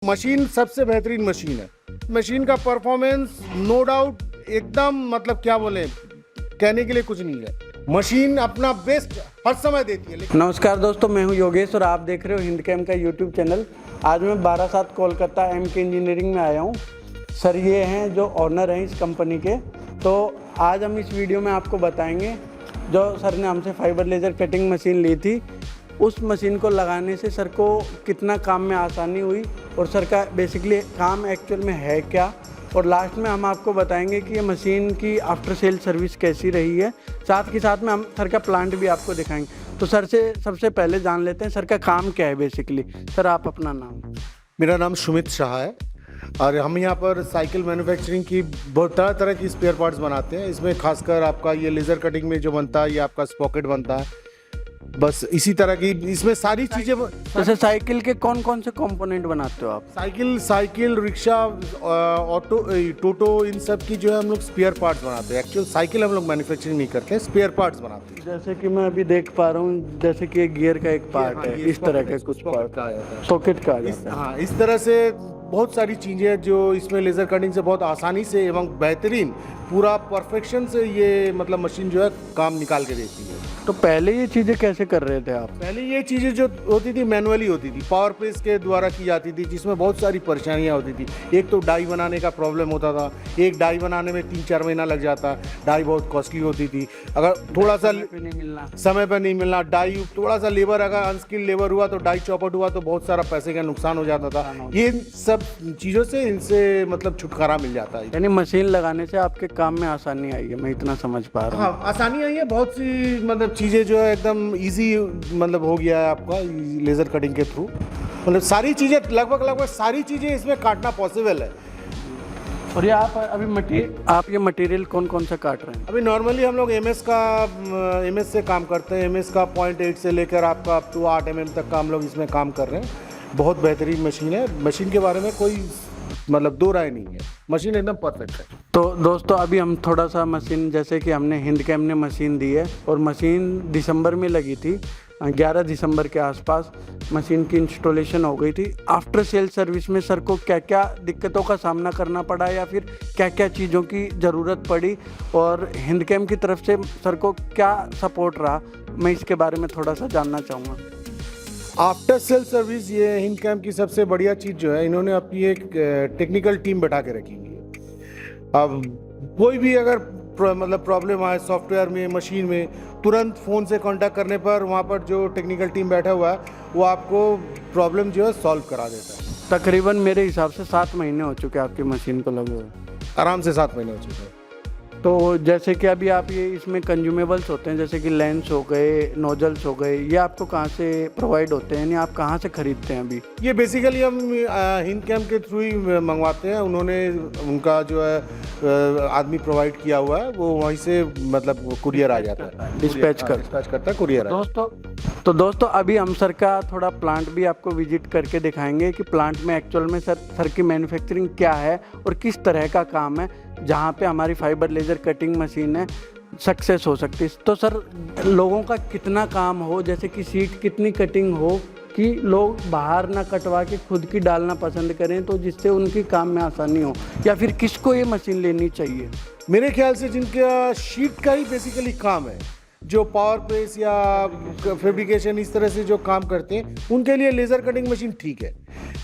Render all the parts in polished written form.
Machine सबसे बेहतरीन machine है। मशीन का परफॉर्मेंस नो डाउट एकदम मतलब क्या बोले, कहने के लिए कुछ नहीं है। मशीन अपना बेस्ट हर समय देती है। नमस्कार दोस्तों, मैं हूं योगेश और आप देख रहे हो हिंदकैम का यूट्यूब चैनल। आज मैं बारासात कोलकाता MK इंजीनियरिंग में आया हूं। सर ये हैं जो ऑनर हैं इस कंपनी के। तो आज हम इस वीडियो में आपको बताएंगे, जो सर ने हमसे फाइबर लेज़र कटिंग मशीन ली थी, उस मशीन को लगाने से सर को कितना काम में आसानी हुई और सर का बेसिकली काम एक्चुअल में है क्या, और लास्ट में हम आपको बताएंगे कि ये मशीन की आफ्टर सेल सर्विस कैसी रही है। साथ के साथ में हम सर का प्लांट भी आपको दिखाएंगे। तो सर से सबसे पहले जान लेते हैं सर का काम क्या है बेसिकली। सर आप अपना नाम। मेरा नाम सुमित शाह है और हम यहाँ पर साइकिल मैन्युफैक्चरिंग की बहुत तरह तरह की स्पेयर पार्ट्स बनाते हैं। इसमें खासकर आपका ये लेज़र कटिंग में जो बनता है, ये आपका स्पॉकेट बनता है। बस इसी तरह की इसमें सारी चीज़ें। जैसे साइकिल के कौन कौन से कंपोनेंट बनाते हो आप? साइकिल रिक्शा, ऑटो, टोटो, इन सब की जो है हम लोग स्पेयर पार्ट्स बनाते हैं। एक्चुअल साइकिल हम लोग मैन्युफैक्चरिंग नहीं करते हैं, स्पेयर पार्ट्स बनाते हैं। जैसे कि मैं अभी देख पा रहा हूँ, जैसे कि एक गियर का एक पार्ट है, इस तरह के कुछ पार्ट सॉकेट का आ जाता है। हाँ, इस तरह से बहुत सारी चीज़ें हैं जो इसमें लेज़र कटिंग से बहुत आसानी से एवं बेहतरीन पूरा परफेक्शन से ये मतलब मशीन जो है काम निकाल के देती है। तो पहले ये चीज़ें कैसे कर रहे थे आप? पहले ये चीज़ें जो होती थी मैनुअली होती थी, पावर प्रेस के द्वारा की जाती थी, जिसमें बहुत सारी परेशानियां होती थी। एक तो डाई बनाने का प्रॉब्लम होता था, एक डाई बनाने में 3-4 महीना लग जाता। डाई बहुत कॉस्टली होती थी। अगर थोड़ा सा समय पर नहीं मिलना, डाई थोड़ा सा लेबर अगर अनस्किल्ड लेबर हुआ तो डाई चौपट हुआ तो बहुत सारा पैसे का नुकसान हो जाता था। ये सब चीज़ों से इनसे मतलब छुटकारा मिल जाता है। यानी मशीन लगाने से आपके काम में आसानी आई है, मैं इतना समझ पा रहा हूँ। हाँ, आसानी आई है। बहुत सी मतलब चीज़ें जो है एकदम इजी मतलब हो गया है आपका लेज़र कटिंग के थ्रू। मतलब सारी चीज़ें लगभग सारी चीज़ें इसमें काटना पॉसिबल है। और ये आप अभी ये मटेरियल कौन कौन सा काट रहे हैं? अभी नॉर्मली हम लोग MS से काम करते हैं। MS का 0.8 से लेकर आपका अप टू 8 mm तक का हम लोग इसमें काम कर रहे हैं। बहुत बेहतरीन मशीन है। मशीन के बारे में कोई मतलब दो राय नहीं है, मशीन एकदम परफेक्ट है। तो दोस्तों अभी हम थोड़ा सा मशीन, जैसे कि हमने हिंदकैम ने मशीन दी है और मशीन दिसंबर में लगी थी, 11 दिसंबर के आसपास मशीन की इंस्टॉलेशन हो गई थी। आफ्टर सेल सर्विस में सर को क्या क्या दिक्कतों का सामना करना पड़ा या फिर क्या क्या चीज़ों की ज़रूरत पड़ी और हिंदकैम की तरफ से सर को क्या सपोर्ट रहा, मैं इसके बारे में थोड़ा सा जानना चाहूँगा। आफ्टर सेल सर्विस ये हिंदकैम की सबसे बढ़िया चीज़ जो है, इन्होंने अपनी एक टेक्निकल टीम बैठा के रखी हुई है। अब कोई भी अगर मतलब प्रॉब्लम आए सॉफ्टवेयर में, मशीन में, तुरंत फ़ोन से कांटेक्ट करने पर वहाँ पर जो टेक्निकल टीम बैठा हुआ है वो आपको प्रॉब्लम जो है सॉल्व करा देता है। तकरीबन मेरे हिसाब से 7 महीने हो चुके हैं आपकी मशीन को लगे हुए। आराम से 7 महीने हो चुके हैं। तो जैसे कि अभी आप ये इसमें कंज्यूमेबल्स होते हैं, जैसे कि लेंस हो गए, नोजल्स हो गए, ये आपको कहाँ से प्रोवाइड होते हैं, यानी आप कहाँ से खरीदते हैं अभी? ये बेसिकली हम हिंदकैम के थ्रू ही मंगवाते हैं। उन्होंने उनका जो है आदमी प्रोवाइड किया हुआ है, वो वहीं से मतलब कुरियर आ जाता है, डिस्पैच करता है कुरियर। दोस्तों अभी हम सर का थोड़ा प्लांट भी आपको विजिट करके दिखाएंगे कि प्लांट में एक्चुअल में सर की मैन्युफैक्चरिंग क्या है और किस तरह का काम है, जहाँ पे हमारी फाइबर लेज़र कटिंग मशीन है सक्सेस हो सकती है। तो सर लोगों का कितना काम हो, जैसे कि सीट कितनी कटिंग हो कि लोग बाहर ना कटवा के खुद की डालना पसंद करें, तो जिससे उनकी काम में आसानी हो, या फिर किसको ये मशीन लेनी चाहिए? मेरे ख्याल से जिनका शीट का ही बेसिकली काम है, जो पावर प्रेस या फैब्रिकेशन इस तरह से जो काम करते हैं, उनके लिए लेज़र कटिंग मशीन ठीक है।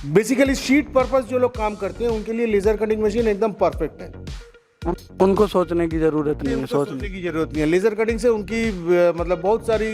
बेसिकली शीट पर्पस जो लोग काम करते हैं उनके लिए लेज़र कटिंग मशीन एकदम परफेक्ट है। उनको सोचने की ज़रूरत नहीं है, सोचने की ज़रूरत नहीं है। लेज़र कटिंग से उनकी मतलब बहुत सारी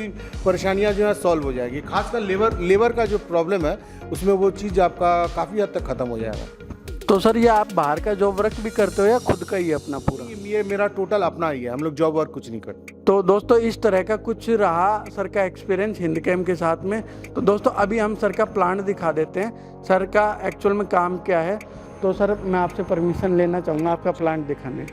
परेशानियां जो है सॉल्व हो जाएगी। खासकर लेबर का जो प्रॉब्लम है उसमें वो चीज़ आपका काफ़ी हद तक ख़त्म हो जाएगा। तो सर ये आप बाहर का जॉब वर्क भी करते हो या खुद का ही है अपना पूरा? ये मेरा टोटल अपना ही है, हम लोग जॉब वर्क कुछ नहीं करते। तो दोस्तों इस तरह का कुछ रहा सर का एक्सपीरियंस हिंदकैम के साथ में। तो दोस्तों अभी हम सर का प्लांट दिखा देते हैं, सर का एक्चुअल में काम क्या है। तो सर मैं आपसे परमिशन लेना चाहूँगा आपका प्लांट दिखाने।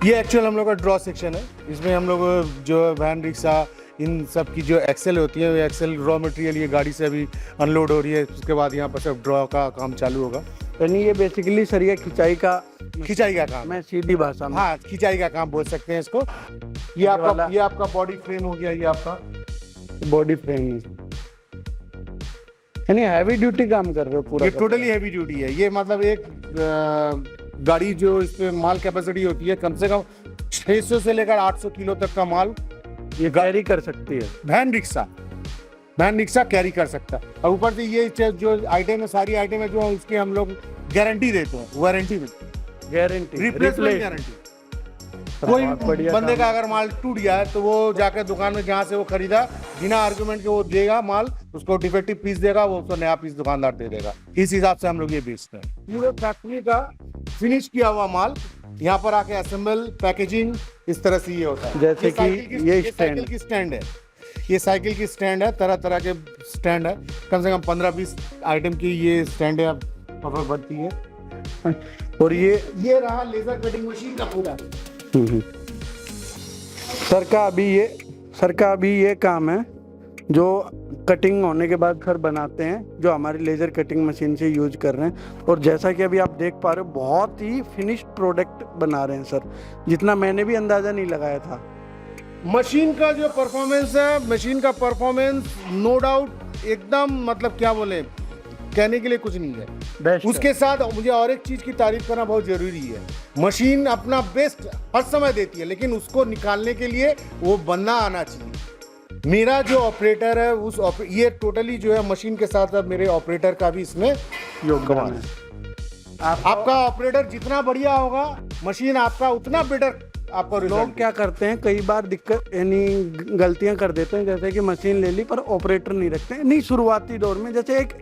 ये एक्चुअल हम लोग का ड्रॉ सेक्शन है। इसमें हम लोग जो वैन रिक्शा इन सब की जो एक्सेल होती है, वो एक्सेल रॉ मटेरियल ये गाड़ी से अभी अनलोड हो रही है। उसके बाद यहाँ पर सब ड्रॉ का काम चालू होगा। यानी ये बेसिकली सर ये खिंचाई का काम मैं सीधी भाषा में, हाँ, खिंचाई का काम बोल सकते हैं इसको। ये आपका बॉडी फ्रेम हो गया, ये आपका बॉडी फ्रेम। यानी हैवी ड्यूटी काम कर रहे हो पूरा? ये टोटली हैवी ड्यूटी है। ये मतलब एक गाड़ी जो इस पे माल कैपेसिटी होती है कम से कम 600 से लेकर 800 किलो तक का माल ये कैरी कर सकती है। वैन रिक्शा कैरी कर सकता है। और ऊपर से ये जो आइटम है, सारी आइटम है जो उसकी हम लोग गारंटी देते हैं, वारंटी देते हैं, गारंटी, रिप्लेसमेंट गारंटी। कोई बंदे का अगर माल टूट गया है तो वो जाकर दुकान में जहाँ से वो खरीदा बिना आर्गुमेंट के वो देगा माल, उसको डिफेक्टिव पीस देगा, वो उसको नया पीस दुकानदार दे देगा। इस हिसाब से हम लोग ये बेचते हैं। पूरे फैक्ट्री का फिनिश किया हुआ माल यहाँ पर आके असेंबल, पैकेजिंग इस तरह से ये होता है। जैसे कि ये साइकिल की स्टैंड है, ये साइकिल की स्टैंड है, तरह तरह के स्टैंड है, कम से कम 15-20 आइटम की ये स्टैंड है बनती है। और ये रहा लेजर कटिंग मशीन का पूरा। सर का अभी ये काम है जो कटिंग होने के बाद सर बनाते हैं, जो हमारी लेज़र कटिंग मशीन से यूज कर रहे हैं। और जैसा कि अभी आप देख पा रहे हो बहुत ही फिनिश्ड प्रोडक्ट बना रहे हैं सर, जितना मैंने भी अंदाज़ा नहीं लगाया था। मशीन का जो परफॉर्मेंस है, मशीन का परफॉर्मेंस नो डाउट एकदम मतलब क्या बोले, कहने के लिए कुछ नहीं है। बेस्ट उसके साथ मुझे और एक चीज़ की तारीफ करना बहुत ज़रूरी है। मशीन अपना बेस्ट हर समय देती है, लेकिन उसको निकालने के लिए वो बंदा आना चाहिए। मेरा जो ऑपरेटर है ये टोटली जो है मशीन के साथ अब मेरे ऑपरेटर का भी इसमें योगदान है। आपका ऑपरेटर जितना बढ़िया होगा, मशीन आपका उतना बेटर आपको रिजल्ट। लोग क्या करते हैं, कई बार दिक्कत यानी गलतियां कर देते हैं, जैसे कि मशीन ले ली पर ऑपरेटर नहीं रखते हैं। नहीं, शुरुआती दौर में जैसे एक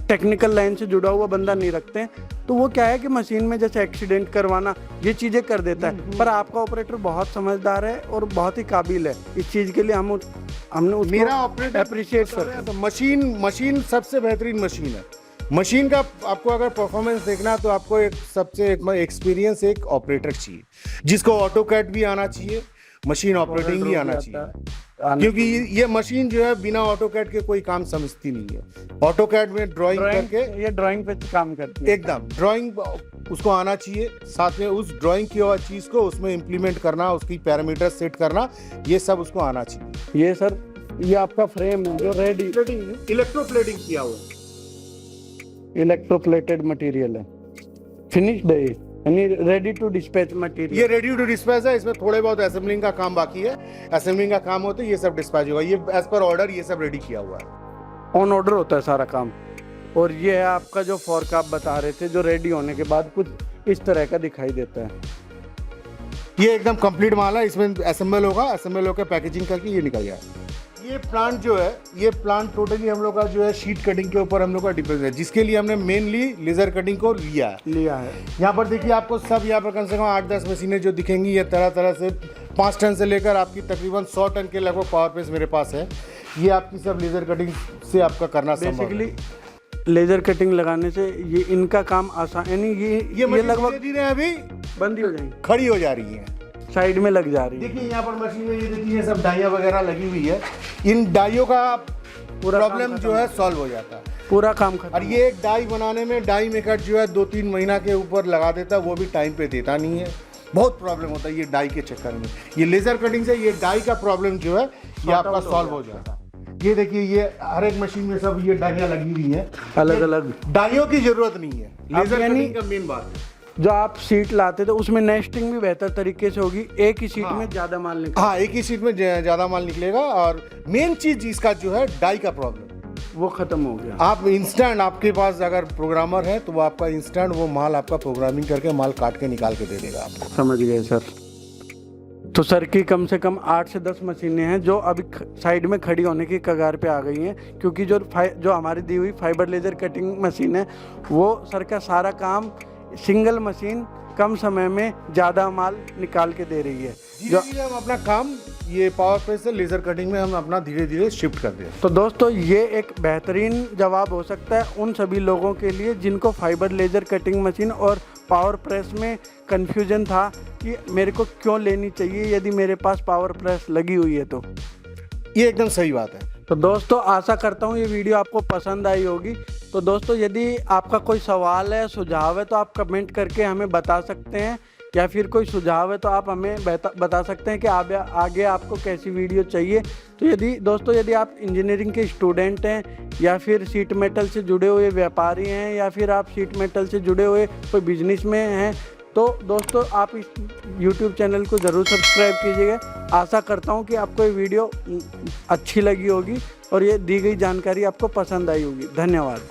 टेक्निकल लाइन से जुड़ा हुआ बंदा नहीं रखते हैं, तो वो क्या है कि मशीन में जैसे एक्सीडेंट करवाना ये चीज़ें कर देता है। पर आपका ऑपरेटर बहुत समझदार है और बहुत ही काबिल है। इस चीज़ के लिए हमने उसको मेरा ऑपरेटर अप्रिशिएट करते हैं। तो मशीन सबसे बेहतरीन मशीन है। मशीन का आपको अगर परफॉर्मेंस देखना तो आपको एक सबसे एक्सपीरियंस एक ऑपरेटर चाहिए, जिसको ऑटोकैड भी आना चाहिए, मशीन ऑपरेटिंग भी आना चाहिए। क्योंकि ये मशीन जो है बिना ऑटोकैड के कोई काम समझती नहीं है। ऑटोकैड में ड्राइंग करके ये ड्राइंग पे काम करती है, एकदम ड्राइंग उसको आना चाहिए। साथ में उस ड्राइंग की हुआ चीज़ को उसमें इम्प्लीमेंट करना, उसकी पैरामीटर सेट करना, ये सब उसको आना चाहिए। ये सर ये आपका फ्रेम है जो रेडी इलेक्ट्रोप्लेटिंग किया हुआ है, इलेक्ट्रोप्लेटेड मटेरियल है, फिनिश्ड है यानी रेडी टू डिस्पैच मटेरियल। ये रेडी टू डिस्पैच है। इसमें थोड़े बहुत असेंबलिंग का काम बाकी है, असेंबलिंग का काम होता है, ये सब डिस्पैच होगा। ये एज पर ऑर्डर ये सब रेडी किया हुआ है, ऑन ऑर्डर होता है सारा काम। और ये है आपका जो फॉर्क आप बता रहे थे, जो रेडी होने के बाद कुछ इस तरह का दिखाई देता है। ये एकदम कंप्लीट माल है, इसमें असेंबल होगा, असेंबल होकर पैकेजिंग करके ये निकल जाए। ये प्लांट जो है, ये प्लांट टोटली हम लोग का जो है शीट कटिंग के ऊपर हम लोग का डिपेंड है, जिसके लिए हमने मेनली लेजर कटिंग को लिया है। यहाँ पर देखिए आपको सब यहाँ पर कम से कम 8-10 मशीनें जो दिखेंगी, ये तरह तरह से 5 टन से लेकर आपकी तकरीबन 100 टन के लगभग पावर प्रेस मेरे पास है। ये आपकी सब लेजर कटिंग से आपका करना संभव है। बेसिकली लेजर कटिंग लगाने से ये इनका काम आसान, यानी ये लगभग धीरे अभी बंद ही हो जाएंगी, खड़ी हो जा रही है, साइड में लग जा रही है। देखिए यहाँ पर मशीन में ये देखिए सब डाइयाँ वगैरह लगी हुई है। इन डाइयों का पूरा प्रॉब्लम जो है सॉल्व हो जाता है, पूरा काम खत्म। और ये एक डाई बनाने में डाई मेकर जो है 2-3 महीना के ऊपर लगा देता है, वो भी टाइम पे देता नहीं है। बहुत प्रॉब्लम होता है ये डाई के चक्कर में। ये लेजर कटिंग से ये डाई का प्रॉब्लम जो है ये आपका सॉल्व हो जाता है। ये देखिए ये हर एक मशीन में सब ये डाइयाँ लगी हुई है, अलग अलग डाइयों की जरूरत नहीं है। लेजर कटिंग का मेन बात है, जो आप सीट लाते थे उसमें नेस्टिंग भी बेहतर तरीके से होगी, एक ही सीट में ज्यादा माल निकलेगा। हाँ, एक ही सीट में ज्यादा माल निकलेगा। और मेन चीज इसका जो है डाई का प्रॉब्लम वो खत्म हो गया। आप इंस्टेंट, आपके पास अगर प्रोग्रामर है तो वो आपका इंस्टेंट वो माल आपका प्रोग्रामिंग करके माल काट के निकाल के दे देगा आपको। समझ गए सर। तो सर की कम से कम 8 से 10 मशीनें हैं जो अभी साइड में खड़ी होने की कगार पे आ गई हैं, क्योंकि जो हमारी दी हुई फाइबर लेजर कटिंग मशीन है वो सर का सारा काम सिंगल मशीन कम समय में ज़्यादा माल निकाल के दे रही है। धीरे धीरे हम अपना काम ये पावर प्रेस से लेजर कटिंग में हम अपना धीरे धीरे शिफ्ट कर दें। तो दोस्तों ये एक बेहतरीन जवाब हो सकता है उन सभी लोगों के लिए जिनको फाइबर लेजर कटिंग मशीन और पावर प्रेस में कन्फ्यूजन था कि मेरे को क्यों लेनी चाहिए यदि मेरे पास पावर प्रेस लगी हुई है। तो ये एकदम सही बात है। तो दोस्तों आशा करता हूँ ये वीडियो आपको पसंद आई होगी। तो दोस्तों यदि आपका कोई सवाल है, सुझाव है तो आप कमेंट करके हमें बता सकते हैं या फिर कोई सुझाव है तो आप हमें बता सकते हैं कि आगे आपको कैसी वीडियो चाहिए। तो यदि आप इंजीनियरिंग के स्टूडेंट हैं या फिर शीट मेटल से जुड़े हुए व्यापारी हैं या फिर आप शीट मेटल से जुड़े हुए कोई बिजनेस में हैं, तो दोस्तों आप इस YouTube चैनल को ज़रूर सब्सक्राइब कीजिएगा। आशा करता हूँ कि आपको ये वीडियो अच्छी लगी होगी और ये दी गई जानकारी आपको पसंद आई होगी। धन्यवाद।